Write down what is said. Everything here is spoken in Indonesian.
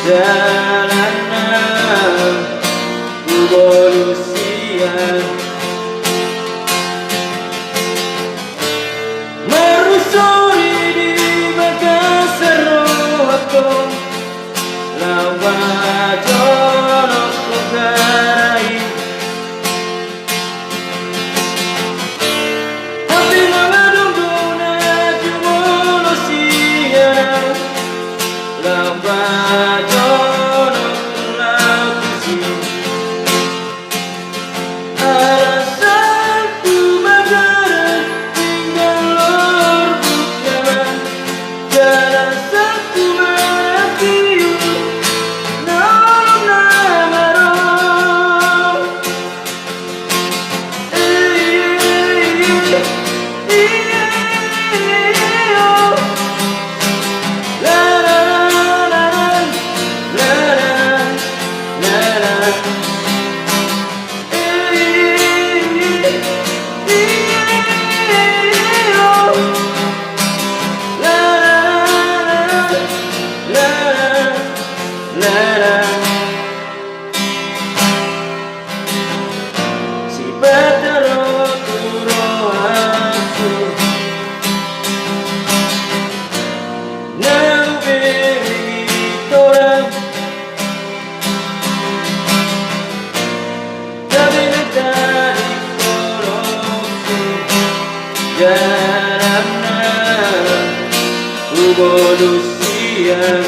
jalanan kevolusian merusuri di Makassar rohku lawa jorok kugarai hati mengadunguna kevolusian lawa jorok kulakusi alasanku bergerak tinggal lor bukan jalan satu merakiu nolong namaro la la la la la la si pataro turo aku nang tora tapi dari kolokku jarang evolusian